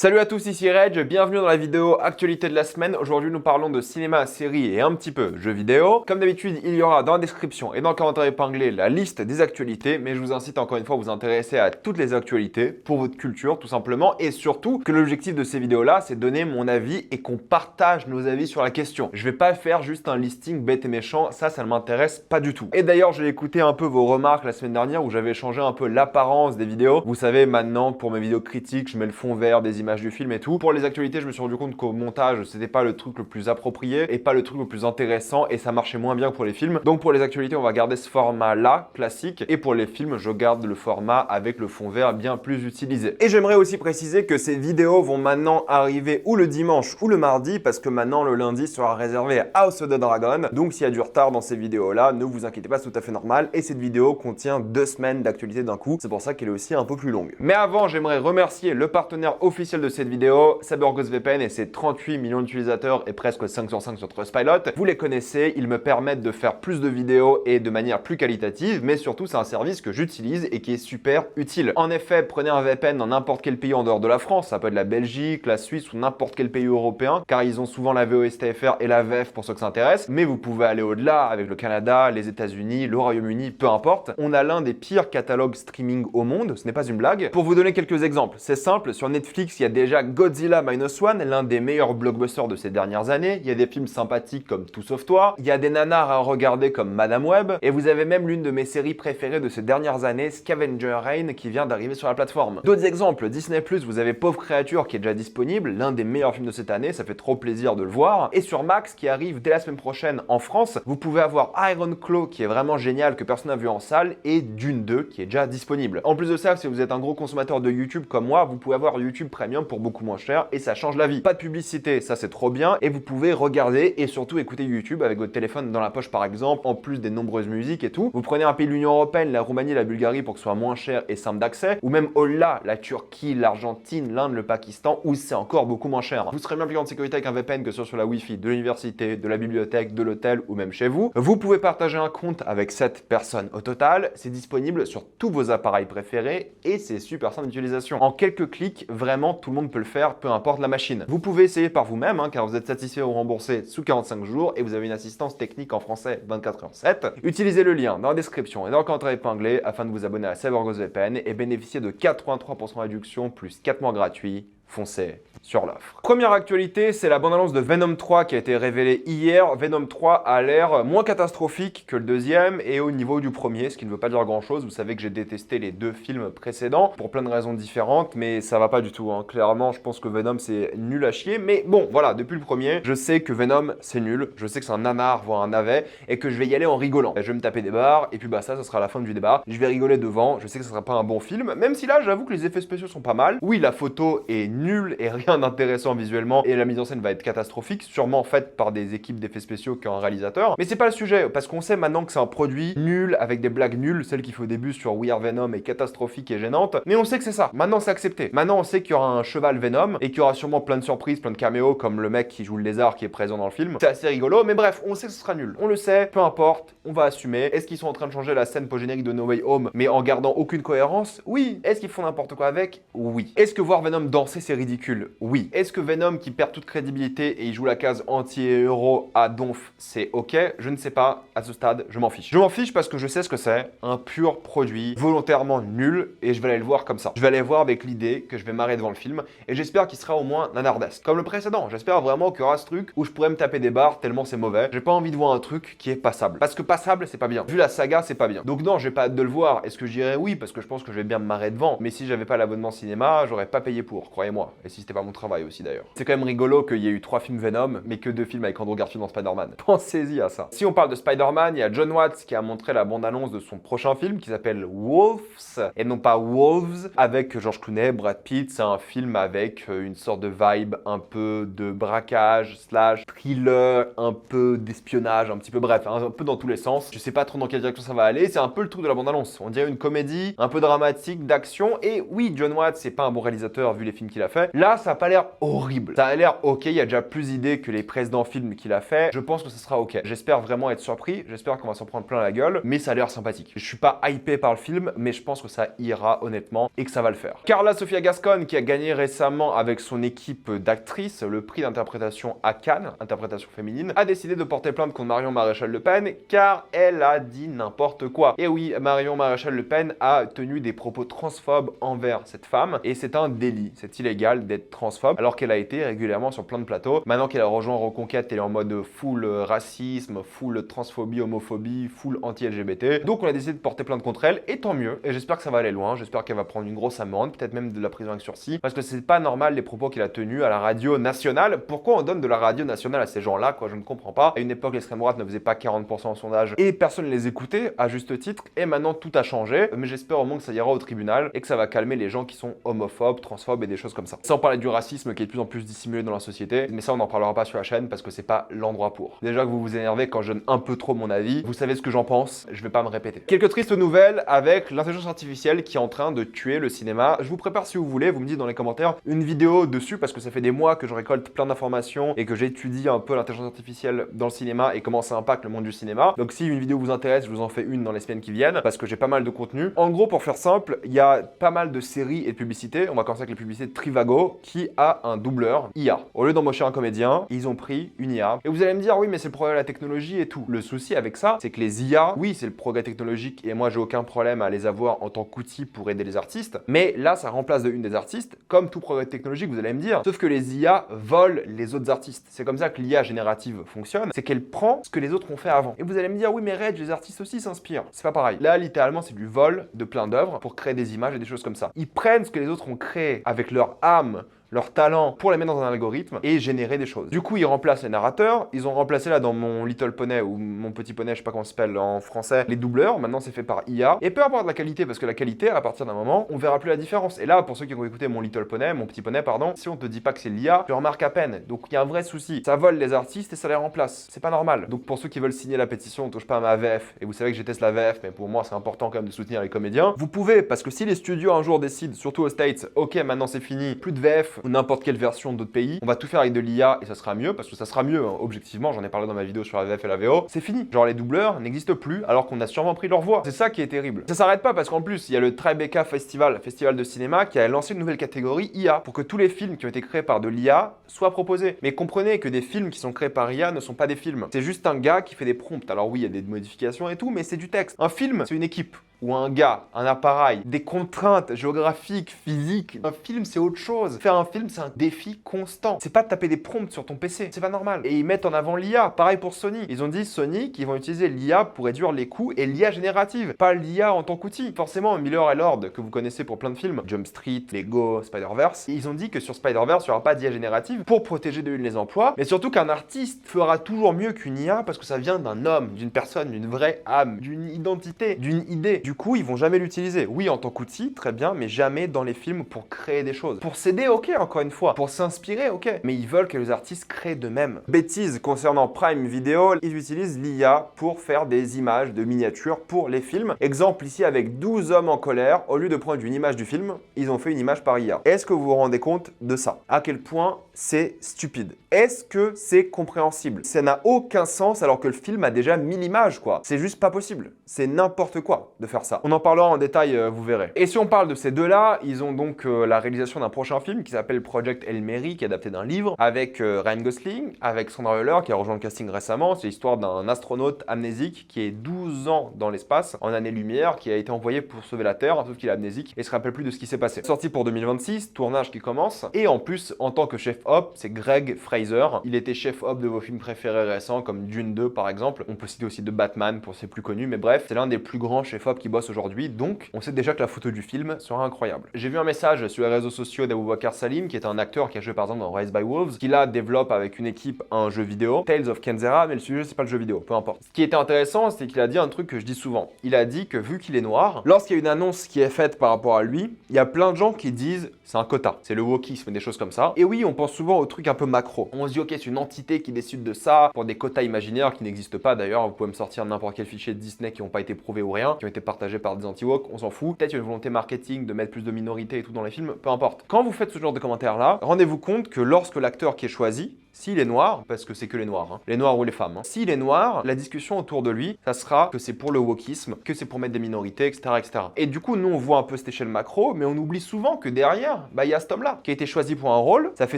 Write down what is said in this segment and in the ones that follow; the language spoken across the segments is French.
Salut à tous, ici Reg, bienvenue dans la vidéo actualité de la semaine. Aujourd'hui nous parlons de cinéma, séries et un petit peu jeux vidéo. Comme d'habitude, il y aura dans la description et dans le commentaire épinglé la liste des actualités, mais je vous incite encore une fois à vous intéresser à toutes les actualités pour votre culture tout simplement, et surtout que l'objectif de ces vidéos là c'est de donner mon avis et qu'on partage nos avis sur la question. Je vais pas faire juste un listing bête et méchant, ça ne m'intéresse pas du tout. Et d'ailleurs j'ai écouté un peu vos remarques la semaine dernière où j'avais changé un peu l'apparence des vidéos. Vous savez maintenant pour mes vidéos critiques je mets le fond vert des images du film et tout. Pour les actualités, je me suis rendu compte qu'au montage, c'était pas le truc le plus approprié et pas le truc le plus intéressant et ça marchait moins bien pour les films. Donc pour les actualités, on va garder ce format-là, classique, et pour les films, je garde le format avec le fond vert bien plus utilisé. Et j'aimerais aussi préciser que ces vidéos vont maintenant arriver ou le dimanche ou le mardi parce que maintenant le lundi sera réservé à House of the Dragon. Donc s'il y a du retard dans ces vidéos-là, ne vous inquiétez pas, c'est tout à fait normal. Et cette vidéo contient 2 semaines d'actualité d'un coup. C'est pour ça qu'elle est aussi un peu plus longue. Mais avant, j'aimerais remercier le partenaire officiel de cette vidéo, CyberGhostVPN, et ses 38 millions d'utilisateurs et presque 5 sur 5 sur Trustpilot. Vous les connaissez, ils me permettent de faire plus de vidéos et de manière plus qualitative, mais surtout c'est un service que j'utilise et qui est super utile. En effet, prenez un VPN dans n'importe quel pays en dehors de la France, ça peut être la Belgique, la Suisse ou n'importe quel pays européen, car ils ont souvent la VOSTFR et la VF pour ceux que ça intéresse, mais vous pouvez aller au-delà avec le Canada, les États-Unis, le Royaume-Uni, peu importe. On a l'un des pires catalogues streaming au monde, ce n'est pas une blague. Pour vous donner quelques exemples, c'est simple, sur Netflix, il y a déjà Godzilla Minus One, l'un des meilleurs blockbusters de ces dernières années. Il y a des films sympathiques comme Tout sauf toi. Il y a des nanars à regarder comme Madame Web. Et vous avez même l'une de mes séries préférées de ces dernières années, Scavenger Reign, qui vient d'arriver sur la plateforme. D'autres exemples, Disney+, vous avez Pauvre Créature qui est déjà disponible, l'un des meilleurs films de cette année, ça fait trop plaisir de le voir. Et sur Max, qui arrive dès la semaine prochaine en France, vous pouvez avoir Iron Claw, qui est vraiment génial, que personne n'a vu en salle, et Dune 2, qui est déjà disponible. En plus de ça, si vous êtes un gros consommateur de YouTube comme moi, vous pouvez avoir YouTube Premium pour beaucoup moins cher et ça change la vie. Pas de publicité, ça c'est trop bien, et vous pouvez regarder et surtout écouter YouTube avec votre téléphone dans la poche par exemple, en plus des nombreuses musiques et tout. Vous prenez un pays de l'Union Européenne, la Roumanie, la Bulgarie pour que ce soit moins cher et simple d'accès, ou même au-delà, la Turquie, l'Argentine, l'Inde, le Pakistan, où c'est encore beaucoup moins cher. Vous serez bien plus en sécurité avec un VPN que sur la Wi-Fi de l'université, de la bibliothèque, de l'hôtel ou même chez vous. Vous pouvez partager un compte avec 7 personnes au total, c'est disponible sur tous vos appareils préférés et c'est super simple d'utilisation. En quelques clics, vraiment tout le monde peut le faire, peu importe la machine. Vous pouvez essayer par vous-même, car vous êtes satisfait ou remboursé sous 45 jours et vous avez une assistance technique en français 24h/7. Utilisez le lien dans la description et dans le commentaire épinglé afin de vous abonner à CyberGhostVPN et bénéficier de 83% de réduction plus 4 mois gratuits. Foncez sur l'offre. Première actualité, c'est la bande-annonce de Venom 3 qui a été révélée hier. Venom 3 a l'air moins catastrophique que le deuxième et au niveau du premier, ce qui ne veut pas dire grand-chose. Vous savez que j'ai détesté les 2 films précédents pour plein de raisons différentes, mais ça va pas du tout. Clairement, je pense que Venom c'est nul à chier, mais bon, voilà, depuis le premier, je sais que Venom c'est nul, je sais que c'est un nanar, voire un navet, et que je vais y aller en rigolant. Je vais me taper des barres, et puis bah ça sera la fin du débat. Je vais rigoler devant, je sais que ce sera pas un bon film, même si là, j'avoue que les effets spéciaux sont pas mal. Oui, la photo est nulle et rien d'intéressant visuellement et la mise en scène va être catastrophique, sûrement faite par des équipes d'effets spéciaux qu'un réalisateur. Mais c'est pas le sujet, parce qu'on sait maintenant que c'est un produit nul avec des blagues nulles, celle qu'il fait au début sur We Are Venom est catastrophique et gênante, mais on sait que c'est ça. Maintenant c'est accepté. Maintenant on sait qu'il y aura un cheval Venom et qu'il y aura sûrement plein de surprises, plein de caméos comme le mec qui joue le lézard qui est présent dans le film. C'est assez rigolo, mais bref, on sait que ce sera nul. On le sait, peu importe, on va assumer. Est-ce qu'ils sont en train de changer la scène post-générique de No Way Home mais en gardant aucune cohérence? Oui. Est-ce qu'ils font n'importe quoi avec? Oui. Est-ce que voir Venom danser c'est ridicule? Oui. Est-ce que Venom qui perd toute crédibilité et il joue la case anti-héros à donf, c'est ok? Je ne sais pas, à ce stade, je m'en fiche. Je m'en fiche parce que je sais ce que c'est, un pur produit volontairement nul et je vais aller le voir comme ça. Je vais aller le voir avec l'idée que je vais marrer devant le film et j'espère qu'il sera au moins nanardesque. Comme le précédent, j'espère vraiment qu'il y aura ce truc où je pourrais me taper des barres tellement c'est mauvais. J'ai pas envie de voir un truc qui est passable. Parce que passable, c'est pas bien. Vu la saga, c'est pas bien. Donc non, j'ai pas hâte de le voir. Est-ce que je dirais oui? Parce que je pense que je vais bien me marrer devant. Mais si j'avais pas l'abonnement cinéma, j'aurais pas payé pour, croyez-moi. Et si c'était pas mon travail aussi d'ailleurs. C'est quand même rigolo qu'il y ait eu 3 films Venom, mais que 2 films avec Andrew Garfield dans Spider-Man. Pensez-y à ça. Si on parle de Spider-Man, il y a John Watts qui a montré la bande-annonce de son prochain film qui s'appelle Wolves, et non pas Wolves, avec George Clooney, Brad Pitt. C'est un film avec une sorte de vibe un peu de braquage, slash thriller, un peu d'espionnage, un petit peu bref, un peu dans tous les sens. Je sais pas trop dans quelle direction ça va aller, c'est un peu le truc de la bande-annonce. On dirait une comédie, un peu dramatique, d'action, et oui, John Watts, c'est pas un bon réalisateur vu les films qu'il a fait. Là, ça pas l'air horrible. Ça a l'air ok, il y a déjà plus d'idées que les précédents films qu'il a fait. Je pense que ça sera ok. J'espère vraiment être surpris, j'espère qu'on va s'en prendre plein la gueule, mais ça a l'air sympathique. Je suis pas hypé par le film, mais je pense que ça ira honnêtement et que ça va le faire. Carla Sofia Gascon, qui a gagné récemment avec son équipe d'actrices le prix d'interprétation à Cannes, interprétation féminine, a décidé de porter plainte contre Marion Maréchal Le Pen car elle a dit n'importe quoi. Et oui, Marion Maréchal Le Pen a tenu des propos transphobes envers cette femme et c'est un délit, c'est illégal d'être transphobe alors qu'elle a été régulièrement sur plein de plateaux. Maintenant qu'elle a rejoint Reconquête, elle est en mode full racisme, full transphobie, homophobie, full anti-LGBT. Donc on a décidé de porter plainte contre elle et tant mieux. Et j'espère que ça va aller loin, j'espère qu'elle va prendre une grosse amende, peut-être même de la prison avec sursis, parce que c'est pas normal les propos qu'elle a tenus à la radio nationale. Pourquoi on donne de la radio nationale à ces gens-là, quoi? Je ne comprends pas. À une époque, l'extrême droite ne faisait pas 40% en sondage et personne ne les écoutait à juste titre. Et maintenant tout a changé, mais j'espère au moins que ça ira au tribunal et que ça va calmer les gens qui sont homophobes, transphobes et des choses comme ça. Sans parler du racisme qui est de plus en plus dissimulé dans la société, mais ça on n'en parlera pas sur la chaîne parce que c'est pas l'endroit pour. Déjà que vous vous énervez quand je donne un peu trop mon avis, vous savez ce que j'en pense, je vais pas me répéter. Quelques tristes nouvelles avec l'intelligence artificielle qui est en train de tuer le cinéma. Je vous prépare si vous voulez, vous me dites dans les commentaires une vidéo dessus parce que ça fait des mois que je récolte plein d'informations et que j'étudie un peu l'intelligence artificielle dans le cinéma et comment ça impacte le monde du cinéma. Donc si une vidéo vous intéresse, je vous en fais une dans les semaines qui viennent parce que j'ai pas mal de contenu. En gros, pour faire simple, il y a pas mal de séries et de publicités. On va commencer avec les publicités de Trivago qui a un doubleur IA. Au lieu d'embaucher un comédien, ils ont pris une IA. Et vous allez me dire, oui, mais c'est le progrès de la technologie et tout. Le souci avec ça, c'est que les IA, oui, c'est le progrès technologique et moi, j'ai aucun problème à les avoir en tant qu'outil pour aider les artistes. Mais là, ça remplace une des artistes, comme tout progrès technologique, vous allez me dire. Sauf que les IA volent les autres artistes. C'est comme ça que l'IA générative fonctionne, c'est qu'elle prend ce que les autres ont fait avant. Et vous allez me dire, oui, mais Reg, les artistes aussi s'inspirent. C'est pas pareil. Là, littéralement, c'est du vol de plein d'œuvres pour créer des images et des choses comme ça. Ils prennent ce que les autres ont créé avec leur âme, leur talent pour les mettre dans un algorithme et générer des choses. Du coup, ils remplacent les narrateurs. Ils ont remplacé là dans mon Little Poney ou mon Petit Poney, je sais pas comment ça s'appelle en français, les doubleurs. Maintenant, c'est fait par IA. Et peu importe la qualité, parce que la qualité, à partir d'un moment, on verra plus la différence. Et là, pour ceux qui ont écouté mon Little Poney, mon Petit Poney, pardon, si on te dit pas que c'est l'IA, tu remarques à peine. Donc, il y a un vrai souci. Ça vole les artistes et ça les remplace. C'est pas normal. Donc, pour ceux qui veulent signer la pétition, on touche pas à ma VF. Et vous savez que je déteste la VF, mais pour moi, c'est important quand même de soutenir les comédiens. Vous pouvez, parce que si les studios un jour décident, surtout aux States, ok, maintenant c'est fini, plus de VF ou n'importe quelle version d'autres pays, on va tout faire avec de l'IA et ça sera mieux parce que ça sera mieux, hein, objectivement, j'en ai parlé dans ma vidéo sur la VF et la VO, c'est fini. Genre les doubleurs n'existent plus alors qu'on a sûrement pris leur voix. C'est ça qui est terrible. Ça s'arrête pas parce qu'en plus, il y a le Tribeca Festival de cinéma qui a lancé une nouvelle catégorie IA pour que tous les films qui ont été créés par de l'IA soient proposés. Mais comprenez que des films qui sont créés par IA ne sont pas des films. C'est juste un gars qui fait des prompts. Alors oui, il y a des modifications et tout, mais c'est du texte. Un film, c'est une équipe. Ou un gars, un appareil, des contraintes géographiques, physiques. Un film, c'est autre chose. Faire un film, c'est un défi constant. C'est pas de taper des prompts sur ton PC. C'est pas normal. Et ils mettent en avant l'IA. Pareil pour Sony. Ils ont dit, Sony, qu'ils vont utiliser l'IA pour réduire les coûts et l'IA générative. Pas l'IA en tant qu'outil. Forcément, Miller et Lord, que vous connaissez pour plein de films, Jump Street, Lego, Spider-Verse, ils ont dit que sur Spider-Verse, il n'y aura pas d'IA générative pour protéger de une les emplois. Mais surtout qu'un artiste fera toujours mieux qu'une IA parce que ça vient d'un homme, d'une personne, d'une vraie âme, d'une identité, d'une idée. Du coup, ils vont jamais l'utiliser. Oui, en tant qu'outil, très bien, mais jamais dans les films pour créer des choses. Pour s'aider, ok, encore une fois. Pour s'inspirer, ok. Mais ils veulent que les artistes créent d'eux-mêmes. Bêtise concernant Prime Video, ils utilisent l'IA pour faire des images de miniatures pour les films. Exemple ici avec 12 hommes en colère, au lieu de prendre une image du film, ils ont fait une image par IA. Est-ce que vous vous rendez compte de ça? À quel point c'est stupide? Est-ce que c'est compréhensible? Ça n'a aucun sens alors que le film a déjà 1000 images, quoi. C'est juste pas possible. C'est n'importe quoi de faire ça. On en parlera en détail, vous verrez. Et si on parle de ces deux-là, ils ont donc la réalisation d'un prochain film qui s'appelle Project Hail Mary, qui est adapté d'un livre, avec Ryan Gosling, avec Sandra Hüller, qui a rejoint le casting récemment. C'est l'histoire d'un astronaute amnésique qui est 12 ans dans l'espace, en année-lumière, qui a été envoyé pour sauver la Terre, sauf qu'il est amnésique et se rappelle plus de ce qui s'est passé. Sorti pour 2026, tournage qui commence. Et en plus, en tant que chef op, c'est Greg Fraser. Il était chef op de vos films préférés récents, comme Dune 2 par exemple. On peut citer aussi de Batman pour ses plus connus, mais bref, c'est l'un des plus grands chef op qui bosse aujourd'hui. Donc, on sait déjà que la photo du film sera incroyable. J'ai vu un message sur les réseaux sociaux d'Aboubacar Salim, qui est un acteur qui a joué par exemple dans Raised by Wolves, qui là développe avec une équipe un jeu vidéo, Tales of Kenzera, mais le sujet c'est pas le jeu vidéo, peu importe. Ce qui était intéressant, c'est qu'il a dit un truc que je dis souvent. Il a dit que vu qu'il est noir, lorsqu'il y a une annonce qui est faite par rapport à lui, il y a plein de gens qui disent c'est un quota, c'est le wokisme, des choses comme ça. Et oui, on pense souvent aux trucs un peu macro. On se dit ok, c'est une entité qui décide de ça pour des quotas imaginaires qui n'existent pas d'ailleurs. Vous pouvez me sortir n'importe quel fichier de Disney qui n'ont pas été prouvés ou rien, qui ont été partagé par des anti-woke, on s'en fout. Peut-être il y a une volonté marketing de mettre plus de minorités et tout dans les films, peu importe. Quand vous faites ce genre de commentaires-là, rendez-vous compte que lorsque l'acteur qui est choisi, s'il est noir, parce que c'est que les noirs, les noirs ou les femmes, s'il est noir, la discussion autour de lui, ça sera que c'est pour le wokisme, que c'est pour mettre des minorités, etc., etc. Et du coup, nous, on voit un peu cette échelle macro, mais on oublie souvent que derrière, il y a cet homme-là qui a été choisi pour un rôle. Ça fait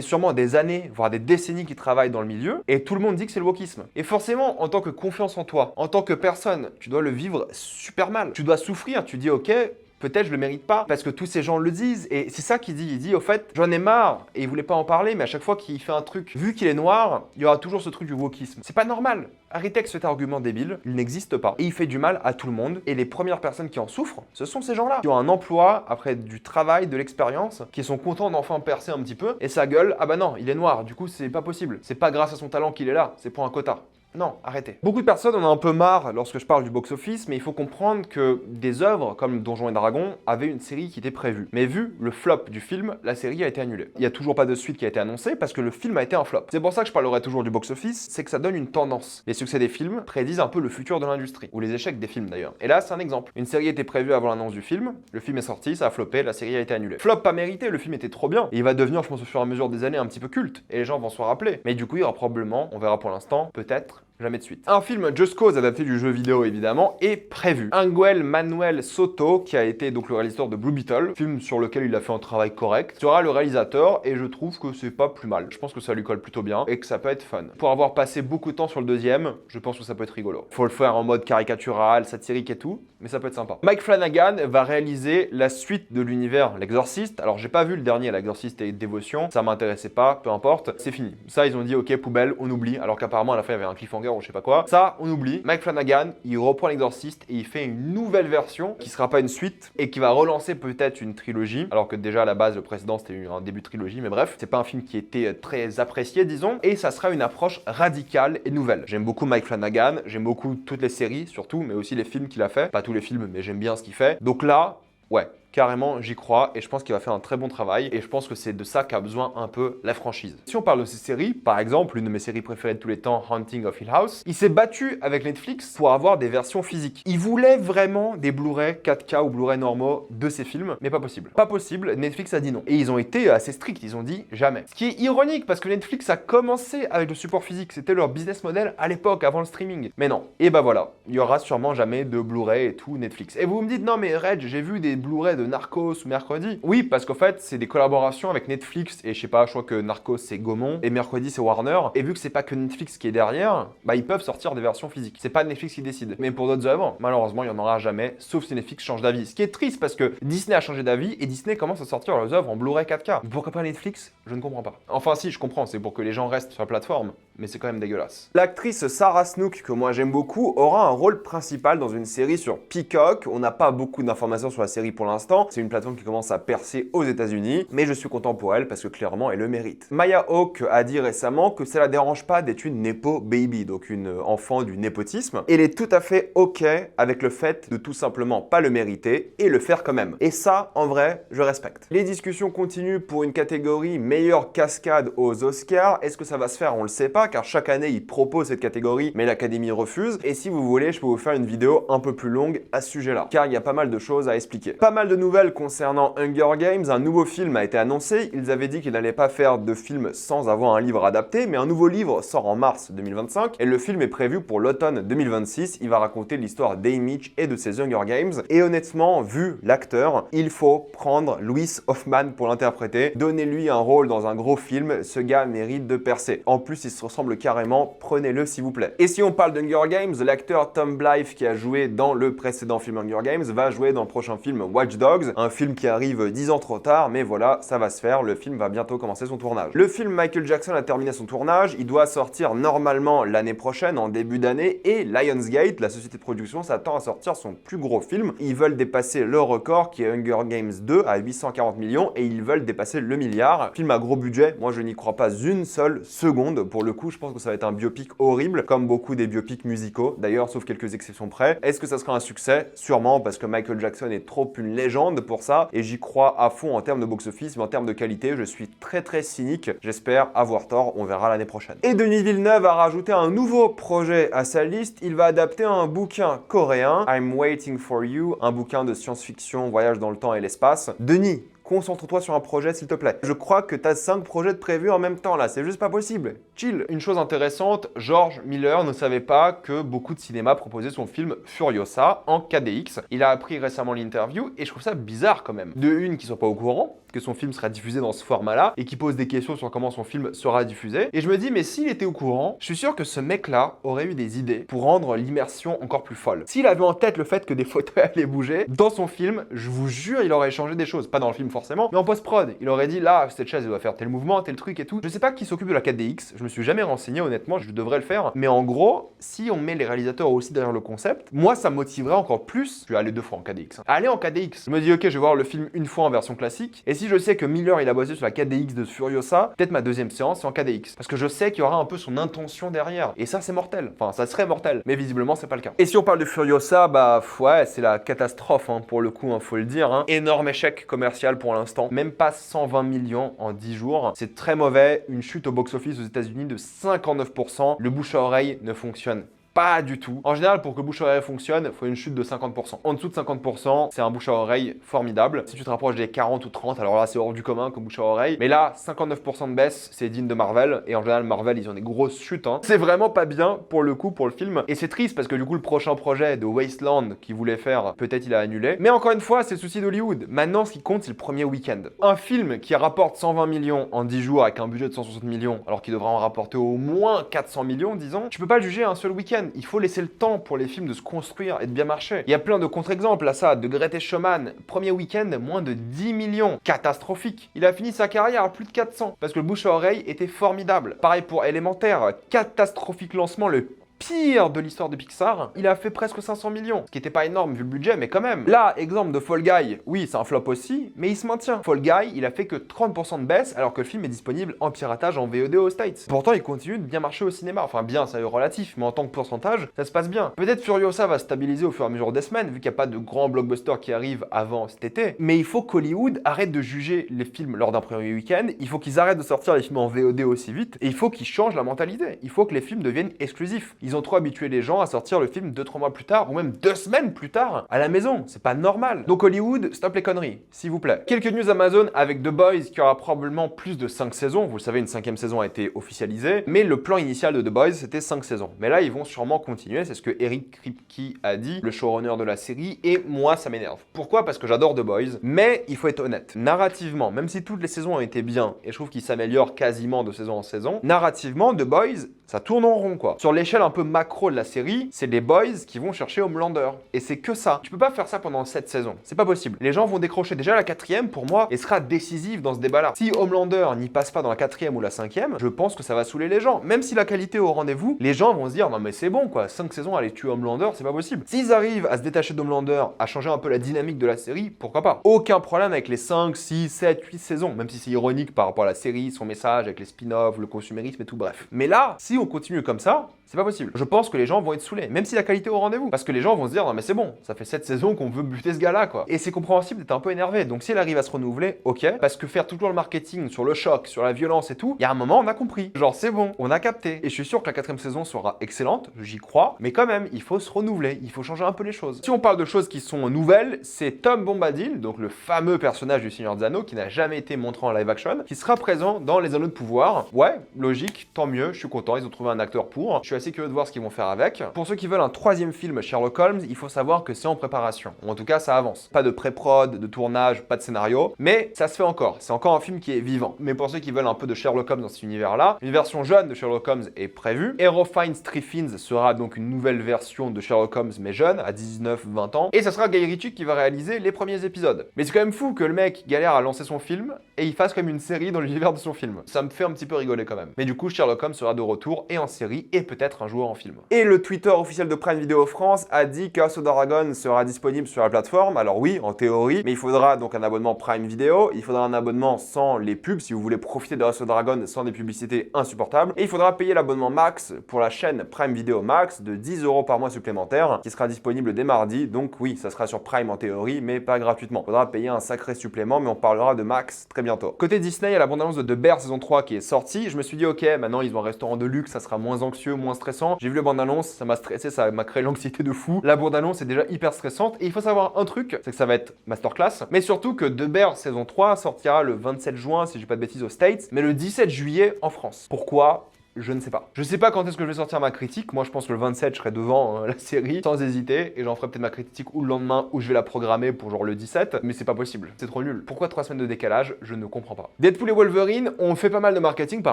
sûrement des années, voire des décennies qu'il travaille dans le milieu, et tout le monde dit que c'est le wokisme. Et forcément, en tant que confiance en toi, en tant que personne, tu dois le vivre super mal. Tu dois souffrir, tu dis, ok, peut-être je le mérite pas, parce que tous ces gens le disent, et c'est ça qu'il dit. Il dit, au fait, j'en ai marre, et il voulait pas en parler, mais à chaque fois qu'il fait un truc, vu qu'il est noir, il y aura toujours ce truc du wokisme. C'est pas normal. Arrêtez avec cet argument débile, il n'existe pas. Et il fait du mal à tout le monde, et les premières personnes qui en souffrent, ce sont ces gens-là, qui ont un emploi, après du travail, de l'expérience, qui sont contents d'enfin percer un petit peu, et ça gueule, ah bah non, il est noir, du coup c'est pas possible. C'est pas grâce à son talent qu'il est là, c'est pour un quota. Non, arrêtez. Beaucoup de personnes en ont un peu marre lorsque je parle du box-office, mais il faut comprendre que des œuvres comme Donjons et Dragons avaient une série qui était prévue. Mais vu le flop du film, la série a été annulée. Il n'y a toujours pas de suite qui a été annoncée parce que le film a été un flop. C'est pour ça que je parlerai toujours du box-office, c'est que ça donne une tendance. Les succès des films prédisent un peu le futur de l'industrie, ou les échecs des films d'ailleurs. Et là, c'est un exemple. Une série était prévue avant l'annonce du film, le film est sorti, ça a floppé, la série a été annulée. Flop pas mérité, le film était trop bien. Et il va devenir, je pense, au fur et à mesure des années, un petit peu culte. Et les gens vont s'en rappeler. Mais du coup, il y aura probablement, on verra pour l'instant, peut-être, jamais de suite. Un film Just Cause adapté du jeu vidéo évidemment est prévu. Angel Manuel Soto, qui a été donc le réalisateur de Blue Beetle, film sur lequel il a fait un travail correct, sera le réalisateur et je trouve que c'est pas plus mal. Je pense que ça lui colle plutôt bien et que ça peut être fun. Pour avoir passé beaucoup de temps sur le deuxième, je pense que ça peut être rigolo. Faut le faire en mode caricatural, satirique et tout, mais ça peut être sympa. Mike Flanagan va réaliser la suite de l'univers L'Exorciste. Alors j'ai pas vu le dernier, L'Exorciste et Dévotion, ça m'intéressait pas, peu importe, c'est fini. Ça ils ont dit ok poubelle, on oublie, alors qu'apparemment à la fin il y avait un cliffhanger ou je sais pas quoi. Ça, on oublie. Mike Flanagan, il reprend l'Exorciste et il fait une nouvelle version qui sera pas une suite et qui va relancer peut-être une trilogie. Alors que déjà à la base, le précédent c'était un début de trilogie, mais bref, c'est pas un film qui était très apprécié, disons. Et ça sera une approche radicale et nouvelle. J'aime beaucoup Mike Flanagan, j'aime beaucoup toutes les séries surtout, mais aussi les films qu'il a fait. Pas tous les films, mais j'aime bien ce qu'il fait. Donc là, ouais. Carrément, j'y crois et je pense qu'il va faire un très bon travail et je pense que c'est de ça qu'a besoin un peu la franchise. Si on parle de ces séries, par exemple, l'une de mes séries préférées de tous les temps, Haunting of Hill House, il s'est battu avec Netflix pour avoir des versions physiques. Il voulait vraiment des Blu-ray 4K ou Blu-ray normaux de ces films, mais pas possible. Pas possible, Netflix a dit non. Et ils ont été assez stricts, ils ont dit jamais. Ce qui est ironique parce que Netflix a commencé avec le support physique, c'était leur business model à l'époque, avant le streaming. Mais non. Et bah voilà, il y aura sûrement jamais de Blu-ray et tout Netflix. Et vous me dites non mais Reg, j'ai vu des Blu-ray de Narcos ou Mercredi. Oui, parce qu'en fait, c'est des collaborations avec Netflix et je sais pas, je crois que Narcos c'est Gaumont et Mercredi c'est Warner. Et vu que c'est pas que Netflix qui est derrière, bah ils peuvent sortir des versions physiques. C'est pas Netflix qui décide. Mais pour d'autres œuvres, malheureusement, il y en aura jamais, sauf si Netflix change d'avis. Ce qui est triste parce que Disney a changé d'avis et Disney commence à sortir leurs œuvres en Blu-ray 4K. Pourquoi pas Netflix? Je ne comprends pas. Enfin si, je comprends, c'est pour que les gens restent sur la plateforme, mais c'est quand même dégueulasse. L'actrice Sarah Snook, que moi j'aime beaucoup, aura un rôle principal dans une série sur Peacock. On n'a pas beaucoup d'informations sur la série pour l'instant. C'est une plateforme qui commence à percer aux États-Unis, mais je suis content pour elle parce que clairement elle le mérite. Maya Hawke a dit récemment que ça la dérange pas d'être une nepo baby, donc une enfant du népotisme. Elle est tout à fait ok avec le fait de tout simplement pas le mériter et le faire quand même. Et ça, en vrai, je respecte. Les discussions continuent pour une catégorie meilleure cascade aux Oscars. Est-ce que ça va se faire? On le sait pas, car chaque année ils proposent cette catégorie, mais l'Académie refuse. Et si vous voulez, je peux vous faire une vidéo un peu plus longue à ce sujet-là, car il y a pas mal de choses à expliquer. Pas mal de nouvelles concernant Hunger Games, un nouveau film a été annoncé. Ils avaient dit qu'ils n'allaient pas faire de film sans avoir un livre adapté, mais un nouveau livre sort en mars 2025 et le film est prévu pour l'automne 2026. Il va raconter l'histoire d'Haymitch et de ses Hunger Games. Et honnêtement, vu l'acteur, il faut prendre Louis Hoffman pour l'interpréter. Donnez-lui un rôle dans un gros film, ce gars mérite de percer. En plus, il se ressemble carrément, prenez-le s'il vous plaît. Et si on parle d'Hunger Games, l'acteur Tom Blythe qui a joué dans le précédent film Hunger Games va jouer dans le prochain film Watch Dogs, un film qui arrive 10 ans trop tard, mais voilà, ça va se faire, le film va bientôt commencer son tournage. Le film Michael Jackson a terminé son tournage, il doit sortir normalement l'année prochaine, en début d'année, et Lionsgate, la société de production, s'attend à sortir son plus gros film. Ils veulent dépasser le record qui est Hunger Games 2 à 840 millions et ils veulent dépasser le milliard. Film à gros budget, moi je n'y crois pas une seule seconde pour le coup. coup, je pense que ça va être un biopic horrible, comme beaucoup des biopics musicaux, d'ailleurs, sauf quelques exceptions près. Est-ce que ça sera un succès? Sûrement, parce que Michael Jackson est trop une légende pour ça, et j'y crois à fond en termes de box-office, mais en termes de qualité, je suis très cynique. J'espère avoir tort, on verra l'année prochaine. Et Denis Villeneuve a rajouté un nouveau projet à sa liste. Il va adapter un bouquin coréen, I'm Waiting for You, un bouquin de science-fiction, voyage dans le temps et l'espace. Denis, concentre-toi sur un projet s'il te plaît. Je crois que tu as 5 projets de prévus en même temps là, c'est juste pas possible. Chill. Une chose intéressante, George Miller ne savait pas que beaucoup de cinéma proposait son film Furiosa en KDX. Il a appris récemment l'interview et je trouve ça bizarre quand même. De une, qu'il soit pas au courant que son film sera diffusé dans ce format-là et qui pose des questions sur comment son film sera diffusé. Et je me dis, mais s'il était au courant, je suis sûr que ce mec-là aurait eu des idées pour rendre l'immersion encore plus folle. S'il avait en tête le fait que des fauteuils allaient bouger, dans son film, je vous jure, il aurait changé des choses. Pas dans le film forcément, mais en post-prod. Il aurait dit, là, cette chaise, elle doit faire tel mouvement, tel truc et tout. Je sais pas qui s'occupe de la 4DX, je me suis jamais renseigné, honnêtement, je devrais le faire. Mais en gros, si on met les réalisateurs aussi derrière le concept, moi, ça me motiverait encore plus. Je vais aller 2 fois en 4DX. Aller en 4DX. Je me dis, ok, je vais voir le film une fois en version classique. Et si je sais que Miller, il a bossé sur la 4DX de Furiosa, peut-être ma deuxième séance, c'est en 4DX. Parce que je sais qu'il y aura un peu son intention derrière. Et ça, c'est mortel. Enfin, ça serait mortel. Mais visiblement, c'est pas le cas. Et si on parle de Furiosa, bah, ouais, c'est la catastrophe, hein, pour le coup, hein, faut le dire. Hein. Énorme échec commercial pour l'instant. Même pas 120 millions en 10 jours. C'est très mauvais. Une chute au box-office aux États-Unis de 59%. Le bouche à oreille ne fonctionne pas du tout. En général, pour que le bouche à oreille fonctionne, il faut une chute de 50%. En dessous de 50%, c'est un bouche à oreille formidable. Si tu te rapproches des 40 ou 30, alors là, c'est hors du commun comme bouche à oreille. Mais là, 59% de baisse, c'est digne de Marvel. Et en général, Marvel, ils ont des grosses chutes. Hein. C'est vraiment pas bien pour le coup, pour le film. Et c'est triste parce que du coup, le prochain projet de Wasteland qu'il voulait faire, peut-être il a annulé. Mais encore une fois, c'est le souci d'Hollywood. Maintenant, ce qui compte, c'est le premier week-end. Un film qui rapporte 120 millions en 10 jours avec un budget de 160 millions, alors qu'il devrait en rapporter au moins 400 millions, disons, tu peux pas le juger un seul week-end. Il faut laisser le temps pour les films de se construire et de bien marcher. Il y a plein de contre-exemples à ça, de Greatest Showman, premier week-end, moins de 10 millions. Catastrophique. Il a fini sa carrière à plus de 400, parce que le bouche à oreille était formidable. Pareil pour Élémentaire, catastrophique lancement, le pire de l'histoire de Pixar, il a fait presque 500 millions, ce qui n'était pas énorme vu le budget, mais quand même. Là, exemple de Fall Guy, oui, c'est un flop aussi, mais il se maintient. Fall Guy, il a fait que 30% de baisse, alors que le film est disponible en piratage en VOD aux States. Pourtant, il continue de bien marcher au cinéma. Enfin, bien, ça est relatif, mais en tant que pourcentage, ça se passe bien. Peut-être Furiosa va stabiliser au fur et à mesure des semaines, vu qu'il n'y a pas de grands blockbusters qui arrivent avant cet été. Mais il faut qu'Hollywood arrête de juger les films lors d'un premier week-end, il faut qu'ils arrêtent de sortir les films en VOD aussi vite, et il faut qu'ils changent la mentalité. Il faut que les films deviennent exclusifs. Ils ont trop habitué les gens à sortir le film 2-3 mois plus tard, ou même 2 semaines plus tard, à la maison. C'est pas normal. Donc Hollywood, stop les conneries, s'il vous plaît. Quelques news Amazon avec The Boys, qui aura probablement plus de 5 saisons. Vous le savez, une 5e saison a été officialisée, mais le plan initial de The Boys, c'était 5 saisons. Mais là, ils vont sûrement continuer, c'est ce que Eric Kripke a dit, le showrunner de la série, et moi, ça m'énerve. Pourquoi? Parce que j'adore The Boys, mais il faut être honnête. Narrativement, même si toutes les saisons ont été bien, et je trouve qu'ils s'améliorent quasiment de saison en saison, narrativement, The Boys, ça tourne en rond, quoi. Sur l'échelle un peu macro de la série, c'est les boys qui vont chercher Homelander. Et c'est que ça. Tu peux pas faire ça pendant 7 saisons. C'est pas possible. Les gens vont décrocher. Déjà la 4e, pour moi, elle sera décisive dans ce débat-là. Si Homelander n'y passe pas dans la 4e ou la 5e, je pense que ça va saouler les gens. Même si la qualité est au rendez-vous, les gens vont se dire, non mais c'est bon, quoi. 5 saisons à aller tuer Homelander, c'est pas possible. S'ils arrivent à se détacher d'Homelander, à changer un peu la dynamique de la série, pourquoi pas? Aucun problème avec les 5, 6, 7, 8 saisons. Même si c'est ironique par rapport à la série, son message avec les spin-offs, le consumérisme et tout, bref. Mais là, si on continue comme ça, c'est pas possible. Je pense que les gens vont être saoulés, même si la qualité est au rendez-vous. Parce que les gens vont se dire, non mais c'est bon, ça fait 7 saisons qu'on veut buter ce gars-là, quoi. Et c'est compréhensible d'être un peu énervé. Donc si elle arrive à se renouveler, ok. Parce que faire toujours le marketing sur le choc, sur la violence et tout, il y a un moment, on a compris. Genre, c'est bon, on a capté. Et je suis sûr que la 4e saison sera excellente, j'y crois. Mais quand même, il faut se renouveler, il faut changer un peu les choses. Si on parle de choses qui sont nouvelles, c'est Tom Bombadil, donc le fameux personnage du Seigneur des Anneaux, qui n'a jamais été montré en live action, qui sera présent dans Les Anneaux de Pouvoir. Ouais, logique, tant mieux, je suis content, ils ont trouvé un acteur pour. Je suis assez curieux de voir ce qu'ils vont faire avec. Pour ceux qui veulent un 3e film Sherlock Holmes, il faut savoir que c'est en préparation. Ou en tout cas, ça avance. Pas de pré-prod, de tournage, pas de scénario, mais ça se fait encore. C'est encore un film qui est vivant. Mais pour ceux qui veulent un peu de Sherlock Holmes dans cet univers-là, une version jeune de Sherlock Holmes est prévue. Hero Finds Three Fins sera donc une nouvelle version de Sherlock Holmes, mais jeune, à 19-20 ans. Et ça sera Guy Ritchie qui va réaliser les premiers épisodes. Mais c'est quand même fou que le mec galère à lancer son film et il fasse comme une série dans l'univers de son film. Ça me fait un petit peu rigoler quand même. Mais du coup, Sherlock Holmes sera de retour et en série et peut-être un jour jouer en film. Et le Twitter officiel de Prime Video France a dit qu'House of Dragon sera disponible sur la plateforme. Alors oui, en théorie, mais il faudra donc un abonnement Prime Video, il faudra un abonnement sans les pubs si vous voulez profiter de House of Dragon sans des publicités insupportables. Et il faudra payer l'abonnement Max pour la chaîne Prime Video Max de 10 € par mois supplémentaire qui sera disponible dès mardi. Donc oui, ça sera sur Prime en théorie, mais pas gratuitement. Il faudra payer un sacré supplément, mais on parlera de Max très bientôt. Côté Disney, il y a la bande-annonce de The Bear saison 3 qui est sortie. Je me suis dit, ok, maintenant ils ont un restaurant de luxe, ça sera moins anxieux, moins stressant. J'ai vu la bande-annonce, ça m'a stressé, ça m'a créé l'anxiété de fou. La bande-annonce est déjà hyper stressante. Et il faut savoir un truc, c'est que ça va être masterclass, mais surtout que The Bear saison 3 sortira le 27 juin, si je dis pas de bêtises, aux States, mais le 17 juillet en France. Pourquoi ? Je ne sais pas. Je sais pas quand est-ce que je vais sortir ma critique. Moi, je pense que le 27, je serai devant la série, sans hésiter. Et j'en ferai peut-être ma critique ou le lendemain, ou je vais la programmer pour genre le 17. Mais c'est pas possible. C'est trop nul. Pourquoi 3 semaines de décalage? Je ne comprends pas. Deadpool et Wolverine ont fait pas mal de marketing par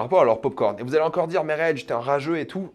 rapport à leur popcorn. Et vous allez encore dire, mais Reg, t'es un rageux et tout.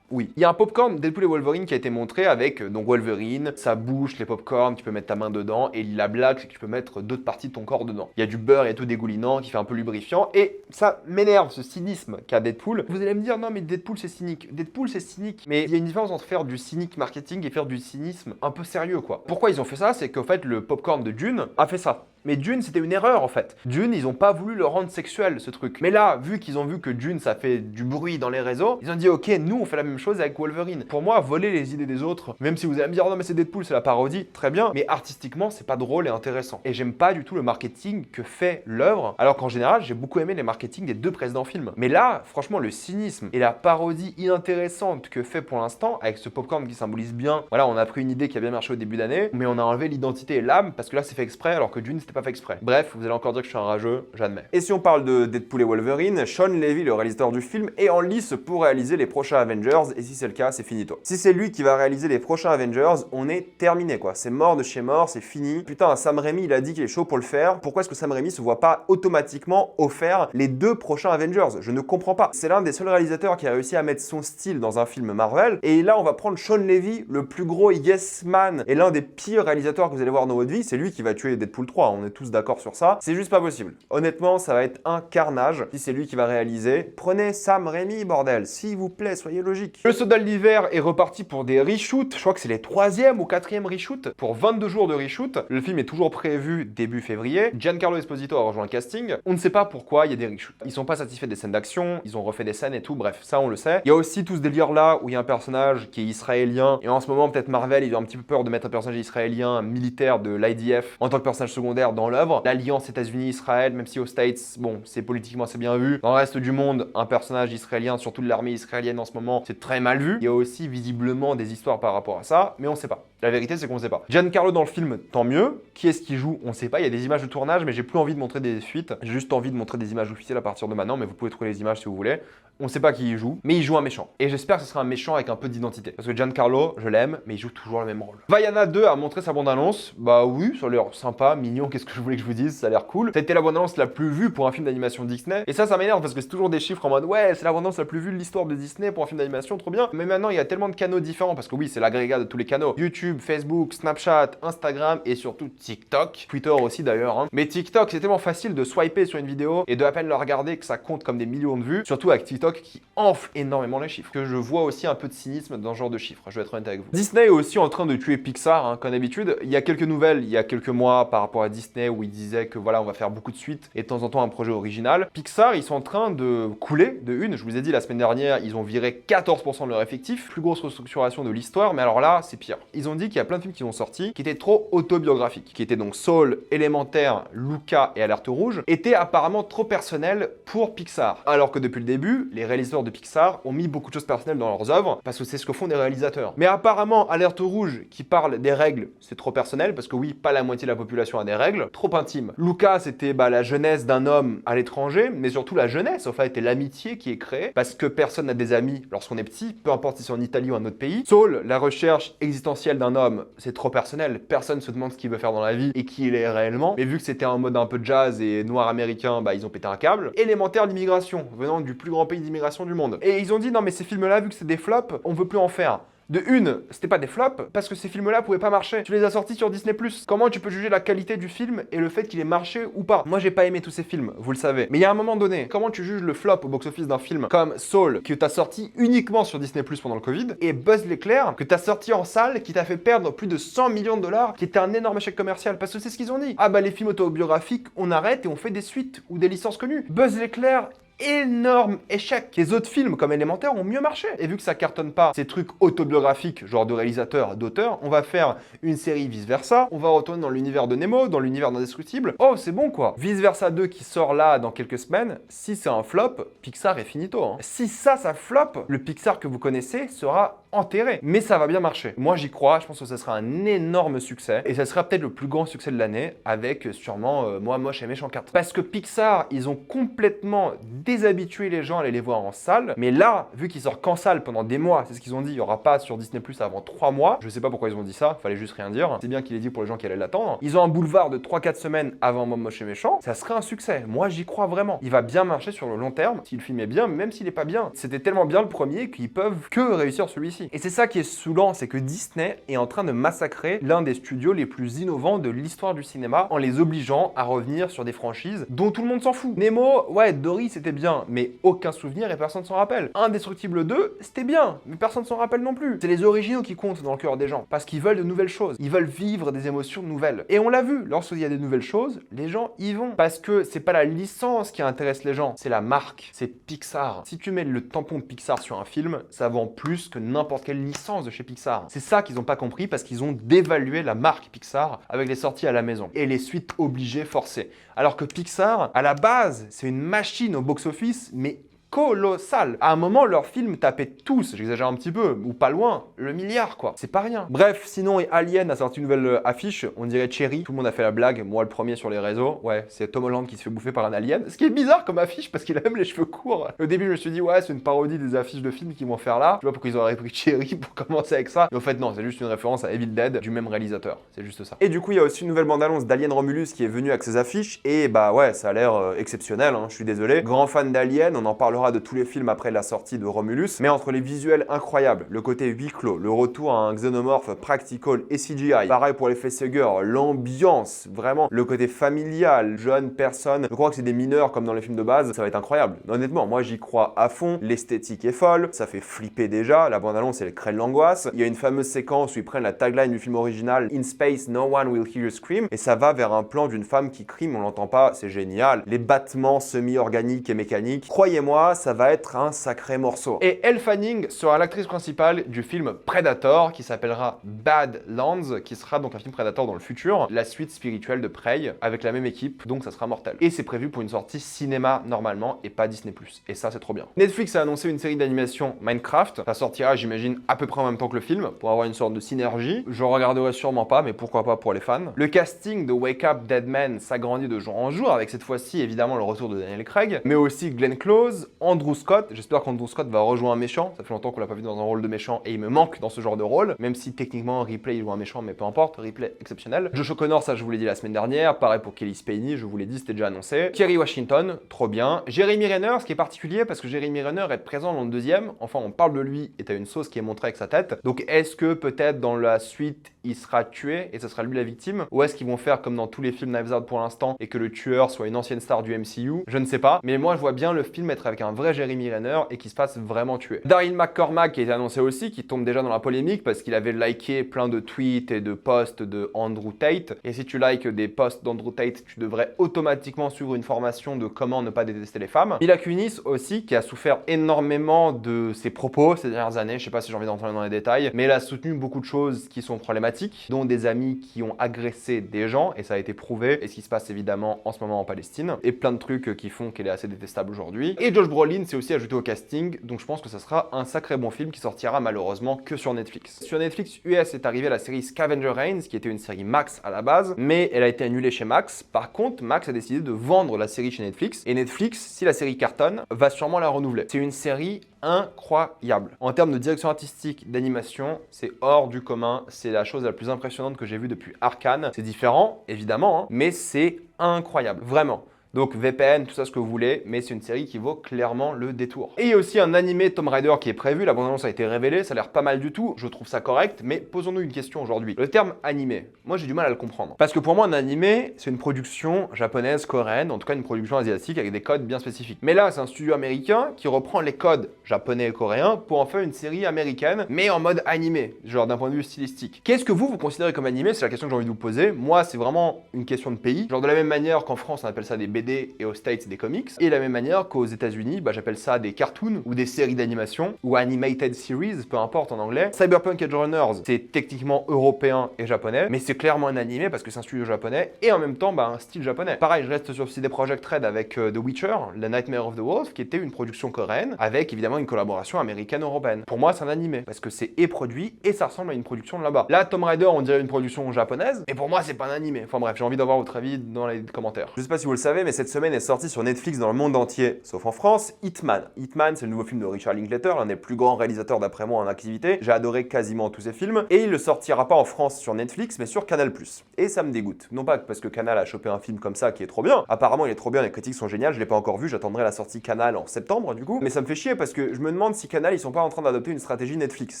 Oui. Il y a un popcorn Deadpool et Wolverine qui a été montré avec donc Wolverine, sa bouche, les popcorn, tu peux mettre ta main dedans, et la blague c'est que tu peux mettre d'autres parties de ton corps dedans. Il y a du beurre et tout dégoulinant qui fait un peu lubrifiant, et ça m'énerve ce cynisme qu'a Deadpool. Vous allez me dire non mais Deadpool c'est cynique. Deadpool c'est cynique, mais il y a une différence entre faire du cynique marketing et faire du cynisme un peu sérieux quoi. Pourquoi ils ont fait ça? C'est qu'en fait le popcorn de Dune a fait ça. Mais Dune, c'était une erreur en fait. Dune, ils ont pas voulu le rendre sexuel ce truc. Mais là, vu qu'ils ont vu que Dune, ça fait du bruit dans les réseaux, ils ont dit ok, nous on fait la même chose avec Wolverine. Pour moi, voler les idées des autres, même si vous allez me dire non mais c'est Deadpool, c'est la parodie, très bien. Mais artistiquement, c'est pas drôle et intéressant. Et j'aime pas du tout le marketing que fait l'œuvre. Alors qu'en général, j'ai beaucoup aimé les marketing des deux précédents films. Mais là, franchement, le cynisme et la parodie inintéressante que fait pour l'instant, avec ce popcorn qui symbolise bien, voilà, on a pris une idée qui a bien marché au début d'année, mais on a enlevé l'identité et l'âme parce que là c'est fait exprès, alors que Dune c'était pas fait exprès. Bref, vous allez encore dire que je suis un rageux, j'admets. Et si on parle de Deadpool et Wolverine, Sean Levy, le réalisateur du film, est en lice pour réaliser les prochains Avengers, et si c'est le cas, c'est finito. Si c'est lui qui va réaliser les prochains Avengers, on est terminé quoi. C'est mort de chez mort, c'est fini. Putain, Sam Raimi, il a dit qu'il est chaud pour le faire. Pourquoi est-ce que Sam Raimi se voit pas automatiquement offert les 2 prochains Avengers? Je ne comprends pas. C'est l'un des seuls réalisateurs qui a réussi à mettre son style dans un film Marvel, et là on va prendre Sean Levy, le plus gros yes man, et l'un des pires réalisateurs que vous allez voir dans votre vie, c'est lui qui va tuer Deadpool 3, on est tous d'accord sur ça, c'est juste pas possible. Honnêtement, ça va être un carnage si c'est lui qui va réaliser. Prenez Sam Raimi, bordel, s'il vous plaît, soyez logique. Le Soldat de l'hiver est reparti pour des reshoots, je crois que c'est les 3e ou 4e reshoots, pour 22 jours de reshoot. Le film est toujours prévu début février. Giancarlo Esposito a rejoint le casting. On ne sait pas pourquoi il y a des reshoots. Ils sont pas satisfaits des scènes d'action, ils ont refait des scènes et tout, bref, ça on le sait. Il y a aussi tout ce délire là où il y a un personnage qui est israélien, et en ce moment peut-être Marvel, ils ont un petit peu peur de mettre un personnage israélien militaire de l'IDF en tant que personnage secondaire dans l'œuvre. L'alliance États-Unis-Israël, même si aux States, bon, c'est politiquement assez bien vu. Dans le reste du monde, un personnage israélien, surtout de l'armée israélienne en ce moment, c'est très mal vu. Il y a aussi visiblement des histoires par rapport à ça, mais on sait pas. La vérité, c'est qu'on sait pas. Giancarlo dans le film, tant mieux. Qui est-ce qui joue? On sait pas. Il y a des images de tournage, mais j'ai plus envie de montrer des suites. J'ai juste envie de montrer des images officielles à partir de maintenant, mais vous pouvez trouver les images si vous voulez. On sait pas qui il joue, mais il joue un méchant. Et j'espère que ce sera un méchant avec un peu d'identité. Parce que Giancarlo, je l'aime, mais il joue toujours le même rôle. Vaiana 2 a montré sa bande-annonce. Bah oui, ça a l'air sympa, mignon, qu'est-ce que je voulais que je vous dise, ça a l'air cool. Ça a été la bande-annonce la plus vue pour un film d'animation Disney. Et ça m'énerve parce que c'est toujours des chiffres en mode ouais, c'est la bande-annonce la plus vue de l'histoire de Disney pour un film d'animation, trop bien. Mais maintenant, il y a tellement de canaux différents parce que oui, c'est l'agrégat de tous les canaux. YouTube, Facebook, Snapchat, Instagram et surtout TikTok. Twitter aussi d'ailleurs. Hein. Mais TikTok, c'est tellement facile de swiper sur une vidéo et de à peine le regarder que ça compte comme des millions de vues. Surtout avec TikTok qui enfle énormément les chiffres. Que je vois aussi un peu de cynisme dans ce genre de chiffres, je vais être honnête avec vous. Disney est aussi en train de tuer Pixar, hein, comme d'habitude. Il y a quelques nouvelles, il y a quelques mois par rapport à Disney où ils disaient que voilà, on va faire beaucoup de suites et de temps en temps un projet original. Pixar, ils sont en train de couler de une. Je vous ai dit la semaine dernière, ils ont viré 14% de leur effectif. Plus grosse restructuration de l'histoire, mais alors là, c'est pire. Ils ont dit qu'il y a plein de films qui sont sortis qui étaient trop autobiographiques, qui étaient donc Soul, Élémentaire, Luca et Alerte Rouge, étaient apparemment trop personnels pour Pixar. Alors que depuis le début, les réalisateurs de Pixar ont mis beaucoup de choses personnelles dans leurs œuvres parce que c'est ce que font des réalisateurs. Mais apparemment, Alerte Rouge qui parle des règles, c'est trop personnel parce que oui, pas la moitié de la population a des règles, trop intime. Luca, c'était la jeunesse d'un homme à l'étranger, mais surtout la jeunesse, en fait, et l'amitié qui est créée parce que personne n'a des amis lorsqu'on est petit, peu importe si c'est en Italie ou un autre pays. Soul, la recherche existentielle d'un homme, c'est trop personnel. Personne se demande ce qu'il veut faire dans la vie et qui il est réellement. Mais vu que c'était en mode un peu jazz et noir américain, ils ont pété un câble. Élémentaire, l'immigration, venant du plus grand pays d'immigration du monde. Et ils ont dit non mais ces films-là, vu que c'est des flops, on veut plus en faire. De une, c'était pas des flops, parce que ces films-là pouvaient pas marcher. Tu les as sortis sur Disney+. Comment tu peux juger la qualité du film et le fait qu'il ait marché ou pas? Moi, j'ai pas aimé tous ces films, vous le savez. Mais il y a un moment donné, comment tu juges le flop au box-office d'un film comme Soul, que t'as sorti uniquement sur Disney+, pendant le Covid, et Buzz l'éclair, que t'as sorti en salle, qui t'a fait perdre plus de 100 millions de dollars, qui était un énorme échec commercial, parce que c'est ce qu'ils ont dit. Ah bah les films autobiographiques, on arrête et on fait des suites ou des licences connues. Buzz l'éclair, énorme échec. Les autres films comme Élémentaire ont mieux marché. Et vu que ça cartonne pas ces trucs autobiographiques, genre de réalisateur, d'auteur, on va faire une série Vice Versa, on va retourner dans l'univers de Nemo, dans l'univers d'Indestructible. Oh, c'est bon quoi. Vice Versa 2 qui sort là dans quelques semaines, si c'est un flop, Pixar est finito. Hein. Si ça flop, le Pixar que vous connaissez sera enterré. Mais ça va bien marcher. Moi, j'y crois. Je pense que ça sera un énorme succès. Et ça sera peut-être le plus grand succès de l'année avec sûrement Moi, Moche et Méchant 4. Parce que Pixar, ils ont complètement déshabitué les gens à aller les voir en salle. Mais là, vu qu'ils sortent qu'en salle pendant des mois, c'est ce qu'ils ont dit, il n'y aura pas sur Disney Plus avant 3 mois. Je sais pas pourquoi ils ont dit ça. Fallait juste rien dire. C'est bien qu'il ait dit pour les gens qui allaient l'attendre. Ils ont un boulevard de 3-4 semaines avant Moi, Moche et Méchant. Ça serait un succès. Moi, j'y crois vraiment. Il va bien marcher sur le long terme. Si le film est bien, même s'il est pas bien. C'était tellement bien le premier qu'ils peuvent que réussir celui-ci. Et c'est ça qui est saoulant, c'est que Disney est en train de massacrer l'un des studios les plus innovants de l'histoire du cinéma en les obligeant à revenir sur des franchises dont tout le monde s'en fout. Nemo, ouais, Dory c'était bien, mais aucun souvenir et personne s'en rappelle. Indestructible 2, c'était bien, mais personne s'en rappelle non plus. C'est les originaux qui comptent dans le cœur des gens, parce qu'ils veulent de nouvelles choses, ils veulent vivre des émotions nouvelles. Et on l'a vu, lorsqu'il y a des nouvelles choses, les gens y vont. Parce que c'est pas la licence qui intéresse les gens, c'est la marque, c'est Pixar. Si tu mets le tampon de Pixar sur un film, ça vend plus que n'importe quelle licence de chez Pixar. C'est ça qu'ils n'ont pas compris parce qu'ils ont dévalué la marque Pixar avec les sorties à la maison et les suites obligées forcées. Alors que Pixar, à la base, c'est une machine au box-office, mais colossal. À un moment, leurs films tapaient tous, j'exagère un petit peu, ou pas loin, le milliard quoi. C'est pas rien. Bref, sinon Alien a sorti une nouvelle affiche, on dirait Cherry. Tout le monde a fait la blague, moi le premier sur les réseaux. Ouais, c'est Tom Holland qui se fait bouffer par un alien. Ce qui est bizarre comme affiche parce qu'il a même les cheveux courts. Au début, je me suis dit, ouais, c'est une parodie des affiches de films qu'ils vont faire là. Je sais pas pourquoi ils auraient pris Cherry pour commencer avec ça. Mais en fait, non, c'est juste une référence à Evil Dead du même réalisateur. C'est juste ça. Et du coup, il y a aussi une nouvelle bande-annonce d'Alien Romulus qui est venue avec ses affiches. Et bah ouais, ça a l'air exceptionnel, hein. Je suis désolé. Grand fan d'Alien, on en parlera de tous les films après la sortie de Romulus, mais entre les visuels incroyables, le côté huis clos, le retour à un xénomorphe practical et CGI, pareil pour les facehuggers, l'ambiance, vraiment, le côté familial, jeune personne, je crois que c'est des mineurs comme dans les films de base, ça va être incroyable. Honnêtement, moi j'y crois à fond, l'esthétique est folle, ça fait flipper déjà, la bande-annonce elle crée l'angoisse, il y a une fameuse séquence où ils prennent la tagline du film original, In space, no one will hear you scream, et ça va vers un plan d'une femme qui crie, mais on l'entend pas, c'est génial, les battements semi-organiques et mécaniques, croyez-moi, ça va être un sacré morceau. Et Elle Fanning sera l'actrice principale du film Predator qui s'appellera Badlands, qui sera donc un film Predator dans le futur, la suite spirituelle de Prey avec la même équipe, donc ça sera mortel. Et c'est prévu pour une sortie cinéma normalement et pas Disney+. Et ça c'est trop bien. Netflix a annoncé une série d'animation Minecraft, ça sortira j'imagine à peu près en même temps que le film pour avoir une sorte de synergie. Je regarderai sûrement pas, mais pourquoi pas pour les fans. Le casting de Wake Up Dead Man s'agrandit de jour en jour avec cette fois-ci évidemment le retour de Daniel Craig, mais aussi Glenn Close, Andrew Scott. J'espère qu'Andrew Scott va rejoindre un méchant. Ça fait longtemps qu'on l'a pas vu dans un rôle de méchant et il me manque dans ce genre de rôle. Même si techniquement Ripley il joue un méchant, mais peu importe, Ripley exceptionnel. Josh O'Connor, ça je vous l'ai dit la semaine dernière. Pareil pour Kelly Spacey, je vous l'ai dit, c'était déjà annoncé. Kerry Washington, trop bien. Jeremy Renner, ce qui est particulier parce que Jeremy Renner est présent dans le deuxième. Enfin, on parle de lui et t'as une sauce qui est montrée avec sa tête. Donc est-ce que peut-être dans la suite il sera tué et ce sera lui la victime? Ou est-ce qu'ils vont faire comme dans tous les films Knives Out pour l'instant et que le tueur soit une ancienne star du MCU? Je ne sais pas. Mais moi je vois bien le film être avec un vrai Jeremy Renner et qui se fasse vraiment tuer. Daryl McCormack qui a été annoncé aussi, qui tombe déjà dans la polémique parce qu'il avait liké plein de tweets et de posts de Andrew Tate. Et si tu likes des posts d'Andrew Tate, tu devrais automatiquement suivre une formation de comment ne pas détester les femmes. Mila Kunis aussi, qui a souffert énormément de ses propos ces dernières années. Je sais pas si j'ai envie d'entrer dans les détails, mais elle a soutenu beaucoup de choses qui sont problématiques, dont des amis qui ont agressé des gens, et ça a été prouvé, et ce qui se passe évidemment en ce moment en Palestine, et plein de trucs qui font qu'elle est assez détestable aujourd'hui. Et Josh Brolin s'est aussi ajouté au casting, donc je pense que ça sera un sacré bon film qui sortira malheureusement que sur Netflix. Sur Netflix US est arrivée la série Scavenger Reigns, qui était une série Max à la base, mais elle a été annulée chez Max. Par contre, Max a décidé de vendre la série chez Netflix, et Netflix, si la série cartonne, va sûrement la renouveler. C'est une série incroyable. En termes de direction artistique, d'animation, c'est hors du commun. C'est la chose la plus impressionnante que j'ai vue depuis Arcane. C'est différent, évidemment, hein, mais c'est incroyable, vraiment. Donc VPN, tout ça ce que vous voulez, mais c'est une série qui vaut clairement le détour. Et il y a aussi un animé Tomb Raider qui est prévu, la bande-annonce a été révélée, ça a l'air pas mal du tout, je trouve ça correct, mais posons-nous une question aujourd'hui. Le terme animé, moi j'ai du mal à le comprendre. Parce que pour moi un animé, c'est une production japonaise, coréenne, en tout cas une production asiatique avec des codes bien spécifiques. Mais là c'est un studio américain qui reprend les codes japonais et coréens pour en faire une série américaine, mais en mode animé, genre d'un point de vue stylistique. Qu'est-ce que vous considérez comme animé? C'est la question que j'ai envie de vous poser. Moi c'est vraiment une question de pays, genre de la même manière qu'en France on appelle ça des BD et aux States des comics, et de la même manière qu'aux États-Unis, j'appelle ça des cartoons ou des séries d'animation ou animated series, peu importe en anglais. Cyberpunk Edge Runners, c'est techniquement européen et japonais, mais c'est clairement un animé parce que c'est un studio japonais et en même temps un style japonais. Pareil, je reste sur CD Projekt Red avec The Witcher, The Nightmare of the Wolf, qui était une production coréenne avec évidemment une collaboration américaine-européenne. Pour moi, c'est un animé parce que c'est produit et ça ressemble à une production de là-bas. Là, Tomb Raider, on dirait une production japonaise, mais pour moi, c'est pas un animé. Enfin bref, j'ai envie d'avoir votre avis dans les commentaires. Je sais pas si vous le savez, mais cette semaine est sortie sur Netflix dans le monde entier, sauf en France, Hitman. Hitman, c'est le nouveau film de Richard Linklater, l'un des plus grands réalisateurs d'après moi en activité. J'ai adoré quasiment tous ses films et il ne sortira pas en France sur Netflix, mais sur Canal+. Et ça me dégoûte. Non pas parce que Canal a chopé un film comme ça qui est trop bien. Apparemment, il est trop bien, les critiques sont géniales. Je l'ai pas encore vu, j'attendrai la sortie Canal en septembre du coup. Mais ça me fait chier parce que je me demande si Canal ils sont pas en train d'adopter une stratégie Netflix,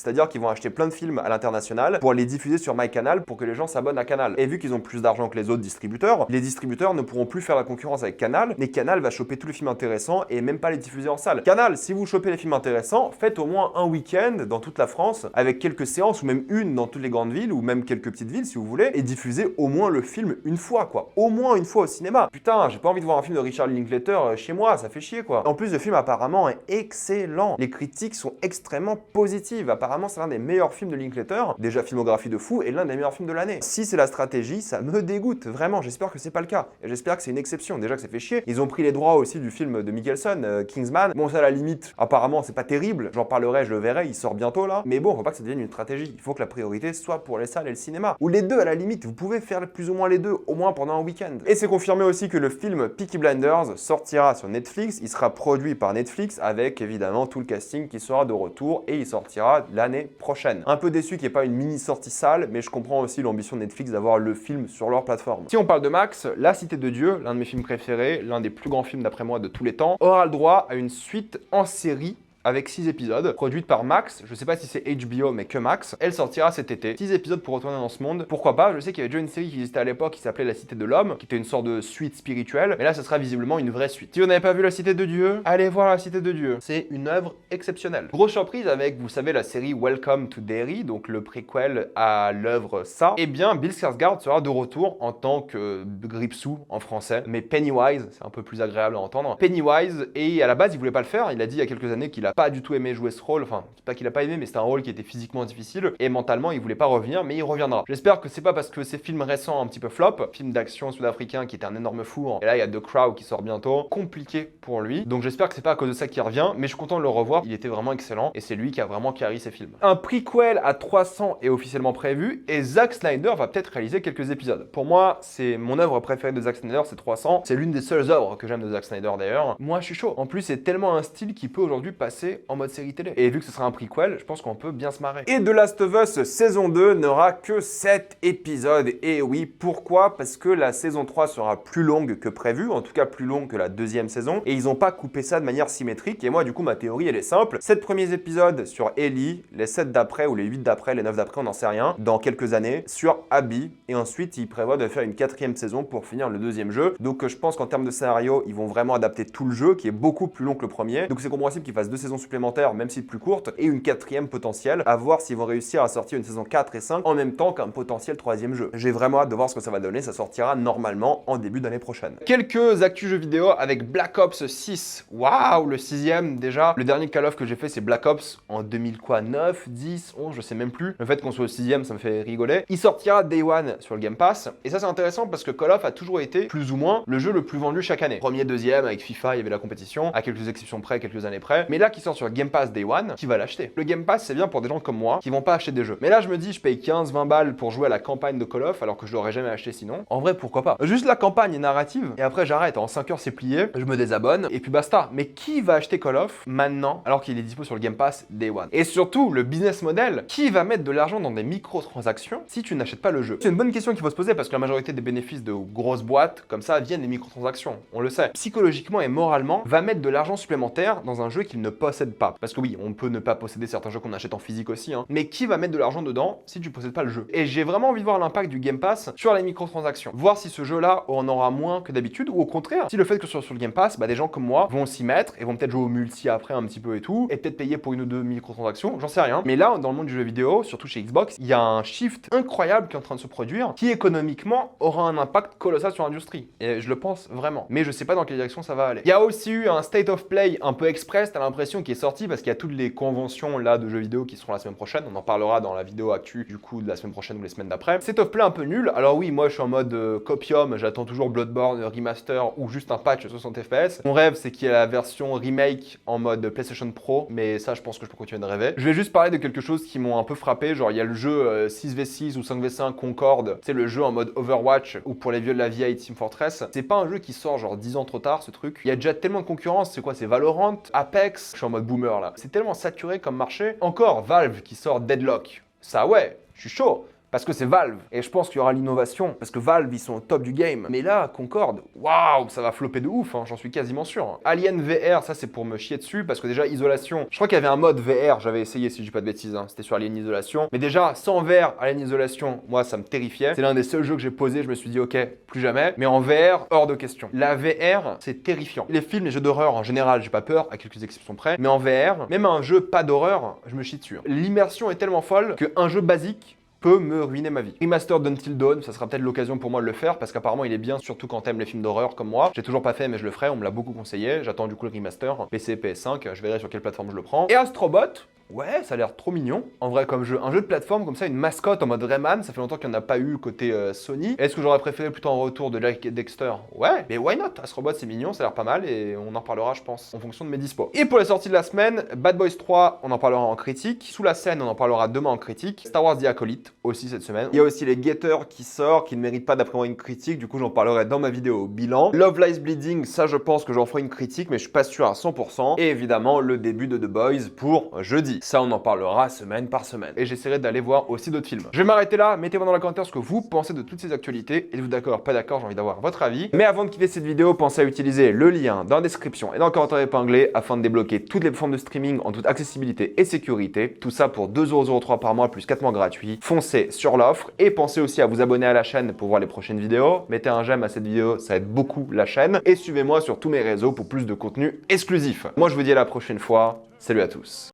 c'est-à-dire qu'ils vont acheter plein de films à l'international pour les diffuser sur MyCanal pour que les gens s'abonnent à Canal. Et vu qu'ils ont plus d'argent que les autres distributeurs, les distributeurs ne pourront plus faire la concurrence avec Canal, mais Canal va choper tous les films intéressants et même pas les diffuser en salle. Canal, si vous chopez les films intéressants, faites au moins un week-end dans toute la France avec quelques séances ou même une dans toutes les grandes villes ou même quelques petites villes si vous voulez et diffusez au moins le film une fois quoi. Au moins une fois au cinéma. Putain, j'ai pas envie de voir un film de Richard Linklater chez moi, ça fait chier quoi. En plus, le film apparemment est excellent. Les critiques sont extrêmement positives. Apparemment, c'est l'un des meilleurs films de Linklater, déjà filmographie de fou et l'un des meilleurs films de l'année. Si c'est la stratégie, ça me dégoûte vraiment. J'espère que c'est pas le cas. Et j'espère que c'est une exception. Déjà que ça fait chier. Ils ont pris les droits aussi du film de Mikkelsen, Kingsman. Bon, ça à la limite, apparemment, c'est pas terrible. J'en parlerai, je le verrai, il sort bientôt là. Mais bon, faut pas que ça devienne une stratégie. Il faut que la priorité soit pour les salles et le cinéma. Ou les deux à la limite. Vous pouvez faire plus ou moins les deux, au moins pendant un week-end. Et c'est confirmé aussi que le film Peaky Blinders sortira sur Netflix. Il sera produit par Netflix avec évidemment tout le casting qui sera de retour et il sortira l'année prochaine. Un peu déçu qu'il n'y ait pas une mini sortie salle, mais je comprends aussi l'ambition de Netflix d'avoir le film sur leur plateforme. Si on parle de Max, La Cité de Dieu, l'un de mes films préférés, l'un des plus grands films d'après moi de tous les temps, aura le droit à une suite en série avec 6 épisodes, produite par Max, je sais pas si c'est HBO mais que Max, elle sortira cet été. 6 épisodes pour retourner dans ce monde, pourquoi pas, je sais qu'il y avait déjà une série qui existait à l'époque qui s'appelait La Cité de l'Homme, qui était une sorte de suite spirituelle, mais là ça sera visiblement une vraie suite. Si vous n'avez pas vu La Cité de Dieu, allez voir La Cité de Dieu, c'est une œuvre exceptionnelle. Grosse surprise avec, vous savez, la série Welcome to Derry, donc le préquel à l'œuvre Ça, et bien Bill Skarsgård sera de retour en tant que Gripsou en français, mais Pennywise, c'est un peu plus agréable à entendre. Pennywise, et à la base il voulait pas le faire, il a dit il y a quelques années qu'il a pas du tout aimé jouer ce rôle, enfin c'est pas qu'il a pas aimé mais c'était un rôle qui était physiquement difficile et mentalement il voulait pas revenir mais il reviendra. J'espère que c'est pas parce que ces films récents un petit peu flop, film d'action sud-africain qui était un énorme four et là il y a The Crow qui sort bientôt, compliqué pour lui, donc j'espère que c'est pas à cause de ça qu'il revient mais je suis content de le revoir, il était vraiment excellent et c'est lui qui a vraiment carry ces films. Un prequel à 300 est officiellement prévu et Zack Snyder va peut-être réaliser quelques épisodes. Pour moi c'est mon œuvre préférée de Zack Snyder, c'est 300, c'est l'une des seules œuvres que j'aime de Zack Snyder d'ailleurs. Moi je suis chaud, en plus c'est tellement un style qui peut aujourd'hui passer en mode série télé. Et vu que ce sera un prequel, je pense qu'on peut bien se marrer. Et The Last of Us saison 2 n'aura que 7 épisodes. Et oui, pourquoi? Parce que la saison 3 sera plus longue que prévu, en tout cas plus longue que la deuxième saison. Et ils n'ont pas coupé ça de manière symétrique. Et moi, du coup, ma théorie, elle est simple. 7 premiers épisodes sur Ellie, les 7 d'après, ou les 8 d'après, les 9 d'après, on n'en sait rien, dans quelques années, sur Abby. Et ensuite, ils prévoient de faire une 4e saison pour finir le deuxième jeu. Donc je pense qu'en termes de scénario, ils vont vraiment adapter tout le jeu, qui est beaucoup plus long que le premier. Donc c'est compréhensible qu'ils fassent 2 saisons supplémentaires, même si plus courte, et une 4e potentielle, à voir s'ils vont réussir à sortir une saison 4 et 5 en même temps qu'un potentiel 3e jeu. J'ai vraiment hâte de voir ce que ça va donner, ça sortira normalement en début d'année prochaine. Quelques actus jeux vidéo avec Black Ops 6, waouh, le 6e déjà. Le dernier Call of que j'ai fait c'est Black Ops en 2009, 10, 11, je sais même plus. Le fait qu'on soit au 6e ça me fait rigoler. Il sortira Day One sur le Game Pass, et ça c'est intéressant parce que Call of a toujours été plus ou moins le jeu le plus vendu chaque année. Premier, deuxième, avec FIFA il y avait la compétition, à quelques exceptions près, quelques années près, mais là qui sort sur Game Pass Day One, qui va l'acheter? Le Game Pass, c'est bien pour des gens comme moi qui vont pas acheter des jeux. Mais là, je me dis, je paye 15-20 balles pour jouer à la campagne de Call of alors que je l'aurais jamais acheté sinon. En vrai, pourquoi pas? Juste la campagne est narrative et après j'arrête. En 5 heures, c'est plié, je me désabonne et puis basta. Mais qui va acheter Call of maintenant alors qu'il est dispo sur le Game Pass Day One? Et surtout, le business model, qui va mettre de l'argent dans des microtransactions si tu n'achètes pas le jeu? C'est une bonne question qu'il faut se poser parce que la majorité des bénéfices de grosses boîtes comme ça viennent des microtransactions. On le sait. Psychologiquement et moralement, va mettre de l'argent supplémentaire dans un jeu qu'il ne possède pas. Parce que oui, on peut ne pas posséder certains jeux qu'on achète en physique aussi, hein. Mais qui va mettre de l'argent dedans si tu possèdes pas le jeu? Et j'ai vraiment envie de voir l'impact du Game Pass sur les microtransactions. Voir si ce jeu-là en aura moins que d'habitude ou au contraire, si le fait que sur le Game Pass, bah, des gens comme moi vont s'y mettre et vont peut-être jouer au multi après un petit peu et tout, et peut-être payer pour une ou deux microtransactions, j'en sais rien. Mais là, dans le monde du jeu vidéo, surtout chez Xbox, il y a un shift incroyable qui est en train de se produire, qui économiquement aura un impact colossal sur l'industrie. Et je le pense vraiment. Mais je sais pas dans quelle direction ça va aller. Il y a aussi eu un State of Play un peu express, t'as l'impression, qui est sorti parce qu'il y a toutes les conventions là de jeux vidéo qui seront la semaine prochaine. On en parlera dans la vidéo actu du coup de la semaine prochaine ou les semaines d'après. State of Play un peu nul. Alors oui, moi je suis en mode copium, j'attends toujours Bloodborne remaster ou juste un patch 60 FPS. Mon rêve c'est qu'il y ait la version remake en mode PlayStation Pro, mais ça je pense que je peux continuer de rêver. Je vais juste parler de quelque chose qui m'ont un peu frappé, genre il y a le jeu 6v6 ou 5v5 Concorde, c'est le jeu en mode Overwatch ou pour les vieux de la vieille Team Fortress. C'est pas un jeu qui sort genre 10 ans trop tard ce truc. Il y a déjà tellement de concurrence, c'est quoi? C'est Valorant, Apex, je suis en mode boomer là. C'est tellement saturé comme marché. Encore Valve qui sort Deadlock. Ça ouais, je suis chaud. Parce que c'est Valve, et je pense qu'il y aura l'innovation, parce que Valve, ils sont au top du game. Mais là, Concorde, waouh, ça va flopper de ouf, hein, j'en suis quasiment sûr. Alien VR, ça c'est pour me chier dessus, parce que déjà, Isolation, je crois qu'il y avait un mode VR, j'avais essayé si je dis pas de bêtises, hein, c'était sur Alien Isolation. Mais déjà, sans VR, Alien Isolation, moi ça me terrifiait. C'est l'un des seuls jeux que j'ai posé, je me suis dit, ok, plus jamais. Mais en VR, hors de question. La VR, c'est terrifiant. Les films, les jeux d'horreur, en général, j'ai pas peur, à quelques exceptions près. Mais en VR, même un jeu pas d'horreur, je me chie dessus. L'immersion est tellement folle qu'un jeu basique peut me ruiner ma vie. Remastered d'Until Dawn, ça sera peut-être l'occasion pour moi de le faire parce qu'apparemment il est bien, surtout quand t'aimes les films d'horreur comme moi. J'ai toujours pas fait mais je le ferai, on me l'a beaucoup conseillé. J'attends du coup le remaster, PC, PS5, je verrai sur quelle plateforme je le prends. Et Astrobot, ouais, ça a l'air trop mignon. En vrai, comme jeu, un jeu de plateforme comme ça, une mascotte en mode Rayman, ça fait longtemps qu'il n'y en a pas eu côté Sony. Est-ce que j'aurais préféré plutôt un retour de Jack et Dexter? Ouais, mais why not? Astrobot c'est mignon, ça a l'air pas mal et on en reparlera je pense en fonction de mes dispos. Et pour la sortie de la semaine, Bad Boys 3, on en parlera en critique. Sous la scène, on en parlera demain en critique. Star Wars The Acolyte aussi cette semaine. Il y a aussi les Getters qui sort, qui ne méritent pas d'après moi une critique, du coup j'en parlerai dans ma vidéo bilan. Love Lies Bleeding, ça je pense que j'en ferai une critique, mais je suis pas sûr à 100%. Et évidemment le début de The Boys pour jeudi. Ça on en parlera semaine par semaine. Et j'essaierai d'aller voir aussi d'autres films. Je vais m'arrêter là, mettez-moi dans les commentaires ce que vous pensez de toutes ces actualités. Êtes-vous d'accord, pas d'accord, j'ai envie d'avoir votre avis. Mais avant de quitter cette vidéo, pensez à utiliser le lien dans la description et dans le commentaire épinglé afin de débloquer toutes les plateformes de streaming en toute accessibilité et sécurité. Tout ça pour 2,03€ par mois plus 4 mois gratuits. Foncez sur l'offre et pensez aussi à vous abonner à la chaîne pour voir les prochaines vidéos. Mettez un j'aime à cette vidéo, ça aide beaucoup la chaîne. Et suivez-moi sur tous mes réseaux pour plus de contenu exclusif. Moi je vous dis à la prochaine fois. Salut à tous.